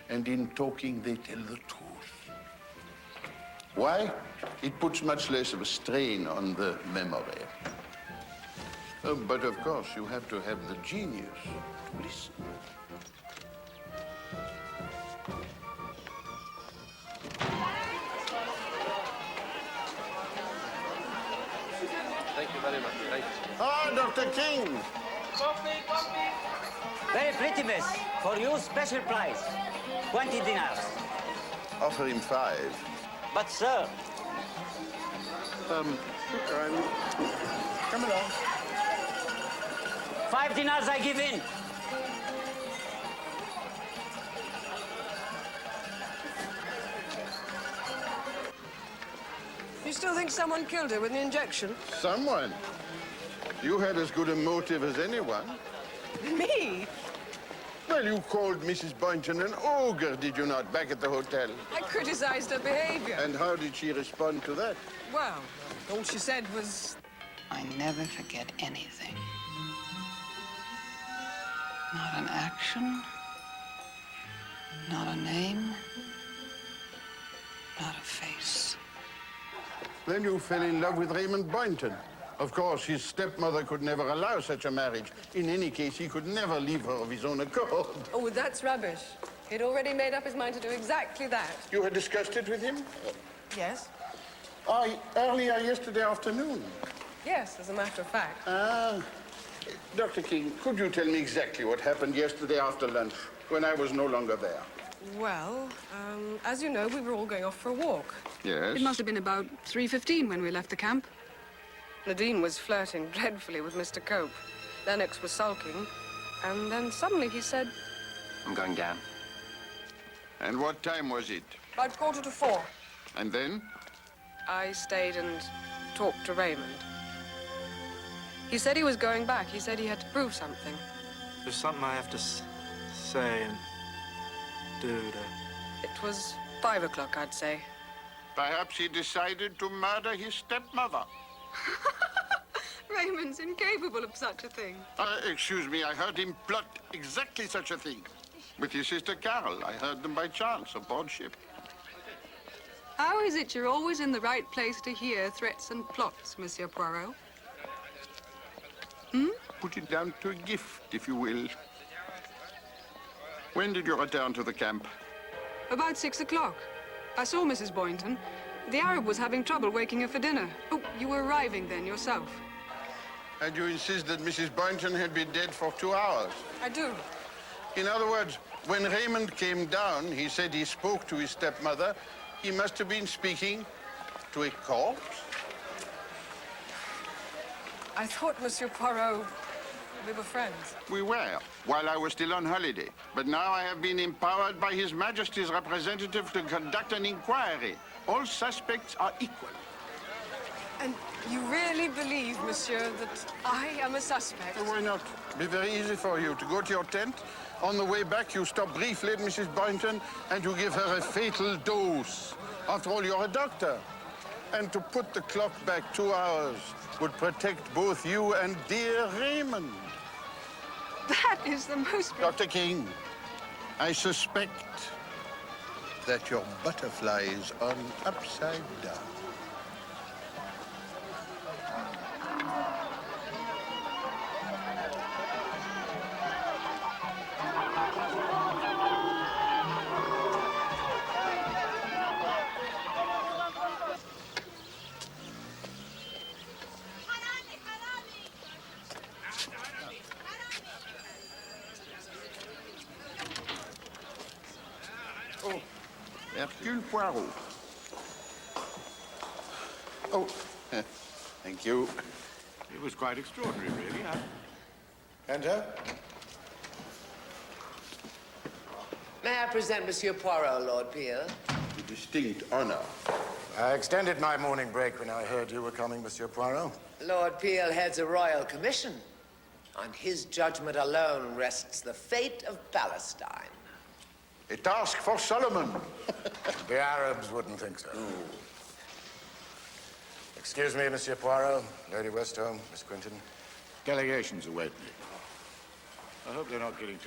and in talking they tell the truth. Why? It puts much less of a strain on the memory. But of course, you have to have the genius to listen. Thank you very much. Thank you. Ah, Dr. King. Coffee. Very pretty, miss. For you, special price. 20 dinars. Offer him 5. But, sir... Come along. 5 dinars I give in. You still think someone killed her with an injection? Someone. You had as good a motive as anyone. Me? Well, you called Mrs. Boynton an ogre, did you not, back at the hotel? I criticized her behavior. And how did she respond to that? Well, all she said was... I never forget anything. Not an action, not a name, not a face. Then you fell in love with Raymond Boynton. Of course, his stepmother could never allow such a marriage. In any case, he could never leave her of his own accord. Oh, that's rubbish. He'd already made up his mind to do exactly that. You had discussed it with him? Yes? Earlier yesterday afternoon. Yes, as a matter of fact. Ah. Dr. King, could you tell me exactly what happened yesterday after lunch, when I was no longer there? Well, as you know, we were all going off for a walk. Yes? It must have been about 3:15 when we left the camp. Nadine was flirting dreadfully with Mr. Cope. Lennox was sulking, and then suddenly he said... I'm going down. And what time was it? About 3:45. And then? I stayed and talked to Raymond. He said he was going back. He said he had to prove something. There's something I have to say and do to... It was 5 o'clock, I'd say. Perhaps he decided to murder his stepmother. Raymond's incapable of such a thing. Excuse me, I heard him plot exactly such a thing. With his sister Carol. I heard them by chance aboard ship. How is it you're always in the right place to hear threats and plots, Monsieur Poirot? Put it down to a gift, if you will. When did you return to the camp? About 6 o'clock. I saw Mrs. Boynton. The Arab was having trouble waking her for dinner. Oh, you were arriving then yourself. And you insist that Mrs. Boynton had been dead for 2 hours? I do. In other words, when Raymond came down, he said he spoke to his stepmother. He must have been speaking to a corpse. I thought, Monsieur Poirot, we were friends. We were, while I was still on holiday. But now I have been empowered by His Majesty's representative to conduct an inquiry. All suspects are equal. And you really believe, Monsieur, that I am a suspect? Why not? Be very easy for you to go to your tent. On the way back, you stop briefly at Mrs. Boynton and you give her a fatal dose. After all, you're a doctor. And to put the clock back 2 hours would protect both you and dear Raymond. That is the most... Dr. King, I suspect that your butterfly is on upside down. Oh, Hercule Poirot. Oh, thank you. It was quite extraordinary, really. And her? May I present Monsieur Poirot, Lord Peel? A distinct honor. I extended my morning break when I heard you were coming, Monsieur Poirot. Lord Peel heads a royal commission. On his judgment alone rests the fate of Palestine. A task for Solomon. The Arabs wouldn't think so. Excuse me, Monsieur Poirot, Lady Westholme, Miss Quinton. Delegations await me. I hope they're not getting too...